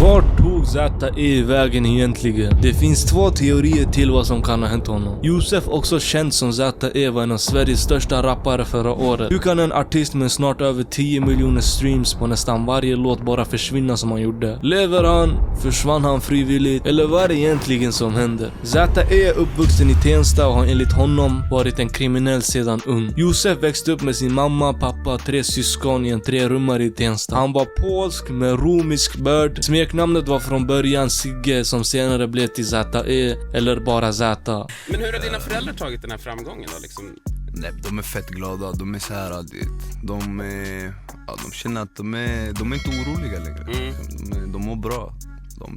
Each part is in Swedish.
Vart tog ZE vägen egentligen? Det finns två teorier till vad som kan ha hänt honom. Josef, också känd som ZE, var en av Sveriges största rappare förra året. Hur kan en artist med snart över 10 miljoner streams på nästan varje låt bara försvinna som han gjorde? Lever han? Försvann han frivilligt? Eller vad är det egentligen som händer? ZE är uppvuxen i Tensta och har enligt honom varit en kriminell sedan ung. Josef växte upp med sin mamma, pappa, 3 syskon i en 3-rummare i Tensta. Han var polsk med romisk börd. Smeknamnet var från början Sigge, som senare blev till ZE eller bara Z. Men hur har dina föräldrar tagit den här framgången då liksom? Nej, de är fett glada, de är så här, de känner att de är inte oroliga längre. De mår bra.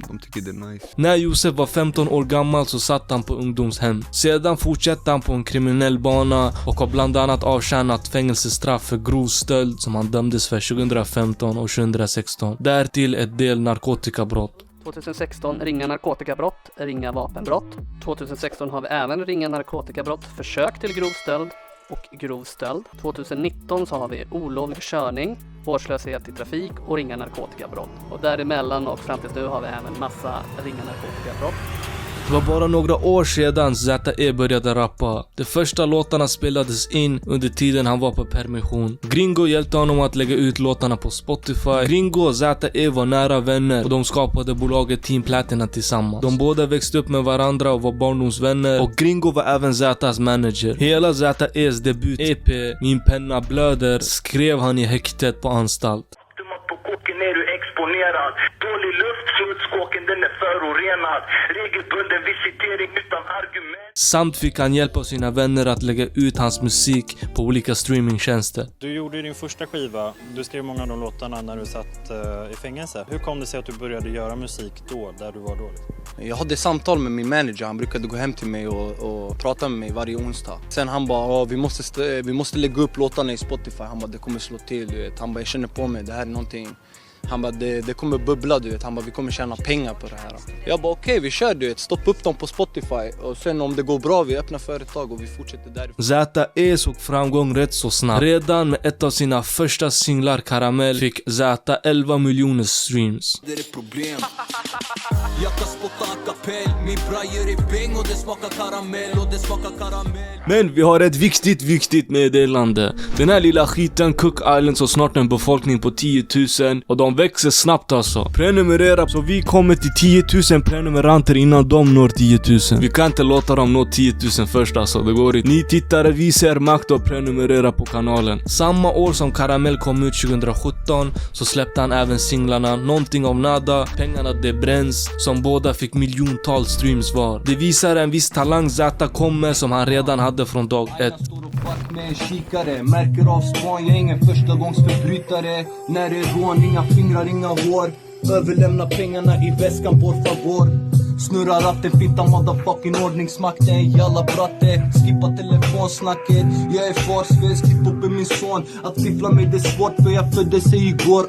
De tycker det är nice. När Josef var 15 år gammal så satt han på ungdomshem. Sedan fortsatte han på en kriminell bana och har bland annat avtjänat fängelsestraff för grov stöld som han dömdes för 2015 och 2016. Därtill ett del narkotikabrott. 2016 ringa narkotikabrott, ringa vapenbrott. 2016 har vi även ringa narkotikabrott, försök till grov stöld och grov stöld. 2019 så har vi olovlig körning, vårdslöshet i trafik och ringa narkotikabrott. Och däremellan och fram till nu har vi även massa ringa narkotikabrott. Det var bara några år sedan ZE började rappa. De första låtarna spelades in under tiden han var på permission. Gringo hjälpte honom att lägga ut låtarna på Spotify. Gringo och ZE var nära vänner och de skapade bolaget Team Platina tillsammans. De båda växte upp med varandra och var barndomsvänner, och Gringo var även Zätas manager. Hela ZEs debut EP, Min penna blöder, skrev han i häktet på anstalt. Är du exponerad? Dålig luft, slutskåken den är förorenad. Regelbunden visitering utan argument. Samt fick han hjälp av sina vänner att lägga ut hans musik på olika streamingtjänster. Du gjorde din första skiva, du skrev många av de låtarna när du satt i fängelse. Hur kom det sig att du började göra musik då, där du var då? Jag hade samtal med min manager, han brukade gå hem till mig och prata med mig varje onsdag. Sen han bara, vi måste lägga upp låtarna i Spotify. Han bara, det kommer slå till, du vet. Han bara, jag känner på mig, det här är någonting. Han bara, det kommer bubbla, du vet. Han bara, vi kommer tjäna pengar på det här. Jag bara, okej, vi kör, du vet. Stoppa upp dem på Spotify. Och sen om det går bra, vi öppnar företag och vi fortsätter därifrån. ZE såg framgång rätt så snabbt. Redan med ett av sina första singlar, Karamell, fick Z 11 miljoner streams. Det är problem. Jag kan spotta kapell. Min brajer är bäng och det smakar karamell. Men vi har ett viktigt meddelande. Den här lilla skiten, Cook Islands, har snart en befolkning på 10 000 och de växer snabbt alltså. Prenumerera så vi kommer till 10 000 prenumeranter innan de når 10 000. Vi kan inte låta dem nå 10 000 först alltså, det går inte. Ni tittare, visar makt och prenumerera på kanalen. Samma år som Karamell kom ut 2017 så släppte han även singlarna Någonting av nada, Pengarna det bränns, som båda fick miljontals streams var. Det visar en viss talang Zäta kommer som han redan hade från dag 1. Med en kikare, märker av span, jag är ingen förstagångsförbrytare. När det är rån, inga fingrar, inga hår. Överlämna pengarna i väskan, por favor. Snurra ratten, fitta motherfucking ordningsmakten. Jalla bratte, skippa telefonsnacket. Jag är far svensk, klipp upp i min son. Att fiffla mig det är svårt för jag födde sig igår.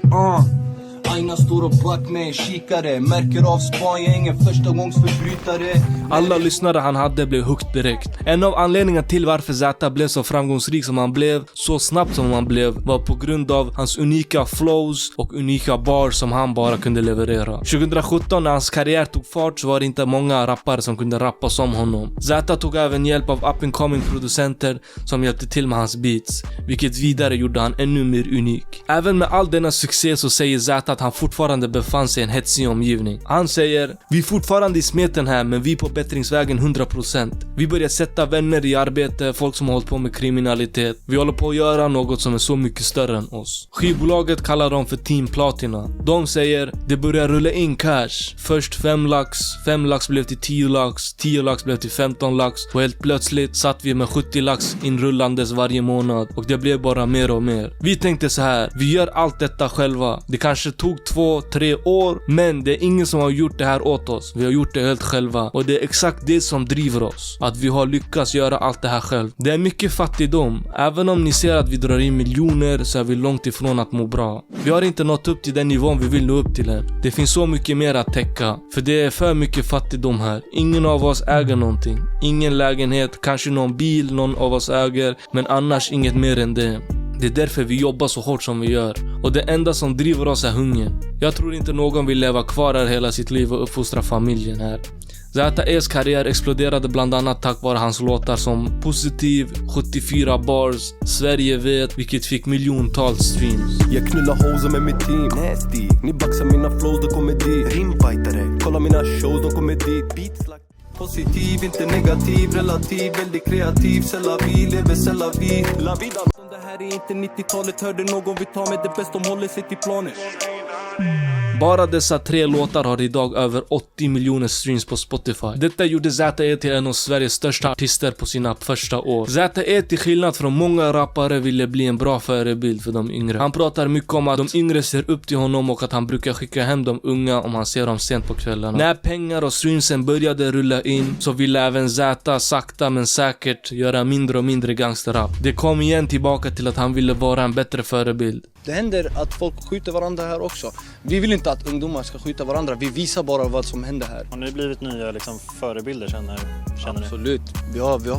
Aina står och back med en kikare, märker av span, jag är ingen förstagångsförbrytare. Alla lyssnare han hade blev hooked direkt. En av anledningarna till varför Zäta blev så framgångsrik som han blev, så snabbt som han blev, var på grund av hans unika flows och unika bars som han bara kunde leverera. 2017 när hans karriär tog fart så var det inte många rappare som kunde rappa som honom. Zäta tog även hjälp av up and coming producenter som hjälpte till med hans beats, vilket vidare gjorde han ännu mer unik. Även med all denna succé så säger Zäta att han fortfarande befann sig i en hetsig omgivning. Han säger, vi är fortfarande i smeten här, men vi är på bättringsvägen 100%. Vi börjar sätta vänner i arbete, folk som har hållit på med kriminalitet. Vi håller på att göra något som är så mycket större än oss. Skivbolaget kallar dem för Team Platina. De säger, det börjar rulla in cash. Först 5 lax, 5 lax blev till 10 lax, 10 lax blev till 15 lax och helt plötsligt satt vi med 70 lax inrullandes varje månad och det blev bara mer och mer. Vi tänkte så här, vi gör allt detta själva. Det kanske tog 2-3 år, men det är ingen som har gjort det här åt oss. Vi har gjort det helt själva och det är exakt det som driver oss. Att vi har lyckats göra allt det här själv. Det är mycket fattigdom. Även om ni ser att vi drar in miljoner så är vi långt ifrån att må bra. Vi har inte nått upp till den nivån vi vill nå upp till än. Det finns så mycket mer att täcka. För det är för mycket fattigdom här. Ingen av oss äger någonting. Ingen lägenhet, kanske någon bil någon av oss äger, men annars inget mer än det. Det är därför vi jobbar så hårt som vi gör. Och det enda som driver oss är hungern. Jag tror inte någon vill leva kvar här hela sitt liv och uppfostra familjen här. ZE's karriär exploderade bland annat tack vare hans låtar som Positiv, 74 bars, Sverige vet, vilket fick miljontals streams. Jag knullar hoser med mitt team, nasty. Ni baxar mina flows, då kommer dit. Rimbitare, kolla mina shows, de kommer dit. Beats like positiv, inte negativ, relativ, väldigt kreativ. Sälla vi, lever sälla vi. La vida. Det här är inte 90-talet, hörde någon vi tar med det bäst, de håller sig till planen. Bara dessa 3 låtar har idag över 80 miljoner streams på Spotify. Detta gjorde ZE till en av Sveriges största artister på sina första år. ZE till skillnad från många rappare ville bli en bra förebild för de yngre. Han pratar mycket om att de yngre ser upp till honom och att han brukar skicka hem de unga om han ser dem sent på kvällarna. När pengar och streamsen började rulla in så ville även ZE sakta men säkert göra mindre och mindre gangsterrap. Det kom igen tillbaka till att han ville vara en bättre förebild. Det händer att folk skjuter varandra här också. Vi vill inte att ungdomar ska skjuta varandra. Vi visar bara vad som händer här. Har ni blivit nya liksom, förebilder känner ni? Absolut. Vi har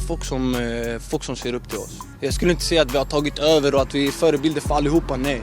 folk som ser upp till oss. Jag skulle inte säga att vi har tagit över och att vi är förebilder för allihopa, nej.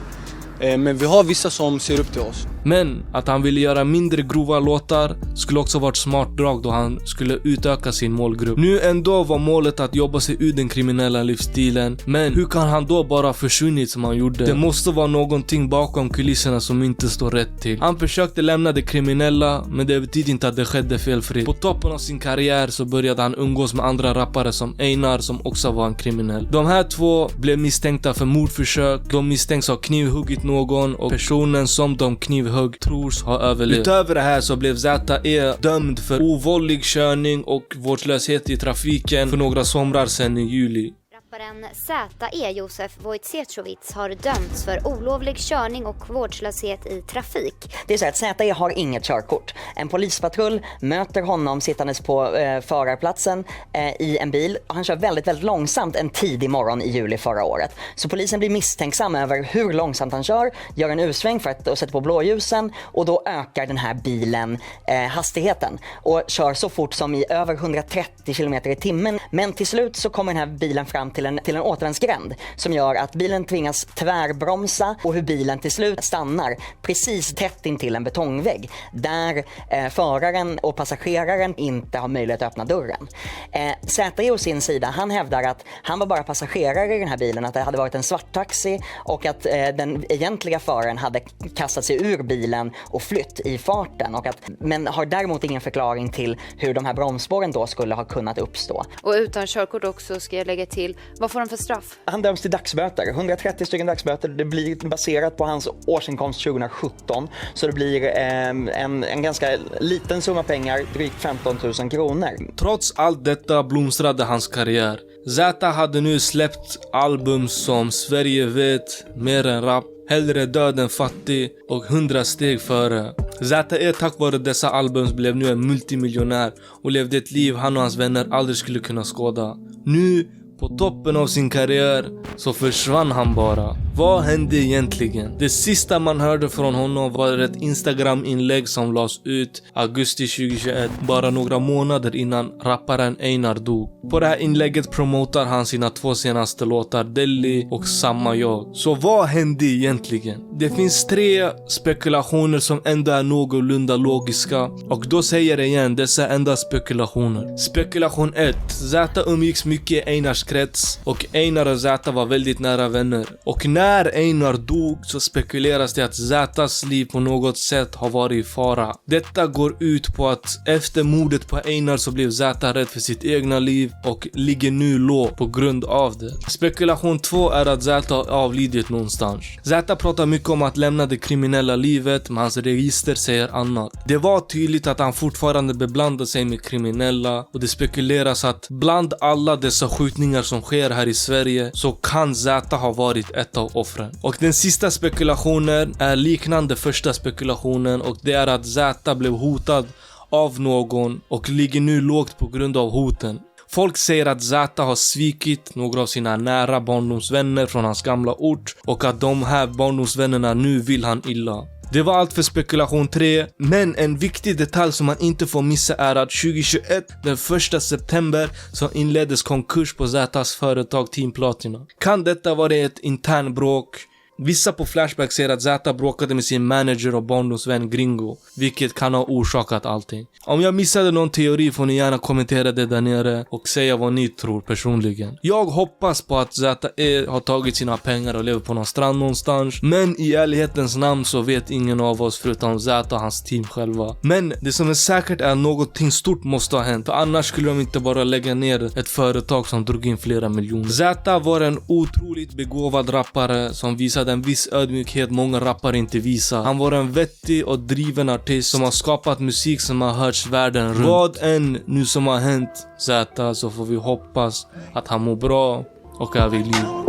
Men vi har vissa som ser upp till oss. Men att han ville göra mindre grova låtar skulle också varit smart drag då han skulle utöka sin målgrupp. Nu ändå var målet att jobba sig ur den kriminella livsstilen. Men hur kan han då bara försvunnit som han gjorde? Det måste vara någonting bakom kulisserna som inte står rätt till. Han försökte lämna det kriminella, men det betyder inte att det skedde felfritt. På toppen av sin karriär så började han umgås med andra rappare som Einar som också var en kriminell. De här 2 blev misstänkta för mordförsök. De misstänks ha knivhuggit någon och personen som de knivhugg tros ha överlevt. Utöver det här så blev ZE dömd för ovållig körning och vårdslöshet i trafiken för några somrar sedan i juli. Rapparen ZE Josef Wojciechowicz har dömts för olovlig körning och vårdslöshet i trafik. Det är så att ZE har inget körkort. En polispatrull möter honom sittandes på förarplatsen i en bil. Han kör väldigt, väldigt långsamt en tidig morgon i juli förra året. Så polisen blir misstänksam över hur långsamt han kör, gör en U-sväng för att sätta på blåljusen och då ökar den här bilen hastigheten och kör så fort som i över 130 km i timmen. Men till slut så kommer den här bilen fram till en återvändsgränd som gör att bilen tvingas tvärbromsa och hur bilen till slut stannar precis tätt intill en betongvägg där föraren och passageraren inte har möjlighet att öppna dörren. ZE å sin sida, han hävdar att han var bara passagerare i den här bilen, att det hade varit en svart taxi och att den egentliga föraren hade kastat sig ur bilen och flytt i farten men har däremot ingen förklaring till hur de här bromsspåren då skulle ha kunnat uppstå. Och utan körkort också ska jag lägga till. Vad får han för straff? Han döms till dagsböter, 130 stycken dagsböter. Det blir baserat på hans årsinkomst 2017. Så det blir en ganska liten summa pengar, drygt 15 000 kronor. Trots allt detta blomstrade hans karriär. ZE hade nu släppt album som Sverige vet, Mer än rap, Hellre död än fattig och 100 steg före. ZE tack vare dessa albums blev nu en multimiljonär och levde ett liv han och hans vänner aldrig skulle kunna skåda. Nu på toppen av sin karriär så försvann han bara. Vad hände egentligen? Det sista man hörde från honom var ett Instagram-inlägg som lades ut augusti 2021, bara några månader innan rapparen Einar dog. På det här inlägget promotar han sina 2 senaste låtar, Delhi och Samma jag. Så vad hände egentligen? Det finns 3 spekulationer som ändå är någorlunda logiska, och då säger jag igen, dessa är endast spekulationer. Spekulation 1. ZE umgicks mycket i Einars krets och Einar och ZE var väldigt nära vänner. Och när Einar dog så spekuleras det att ZE's liv på något sätt har varit i fara. Detta går ut på att efter mordet på Einar så blev ZE rädd för sitt egna liv och ligger nu låg på grund av det. Spekulation 2 är att ZE har avlidit någonstans. ZE pratar mycket om att lämna det kriminella livet, men hans register säger annat. Det var tydligt att han fortfarande beblandar sig med kriminella, och det spekuleras att bland alla dessa skjutningar som sker här i Sverige så kan ZE ha varit ett av offren. Och den sista spekulationen är liknande första spekulationen, och det är att ZE blev hotad av någon och ligger nu lågt på grund av hoten. Folk säger att ZE har svikit några av sina nära barndomsvänner från hans gamla ort och att de här barndomsvännerna nu vill han illa. Det var allt för spekulation 3, men en viktig detalj som man inte får missa är att 2021, den 1 september, så inleddes konkurs på ZE's företag Team Platina. Kan detta vara ett intern bråk? Vissa på Flashback säger att Zäta bråkade med sin manager och barndomsvän Gringo, vilket kan ha orsakat allting. Om jag missade någon teori får ni gärna kommentera det där nere och säga vad ni tror personligen. Jag hoppas på att Zäta har tagit sina pengar och lever på någon strand någonstans, men i ärlighetens namn så vet ingen av oss förutom Zäta och hans team själva. Men det som är säkert är att någonting stort måste ha hänt, för annars skulle de inte bara lägga ner ett företag som drog in flera miljoner. Zäta var en otroligt begåvad rappare som visade en viss ödmjukhet många rappare inte visar. Han var en vettig och driven artist som har skapat musik som har hörts världen runt. Vad än nu som har hänt Zäta, så får vi hoppas att han mår bra och är vid liv.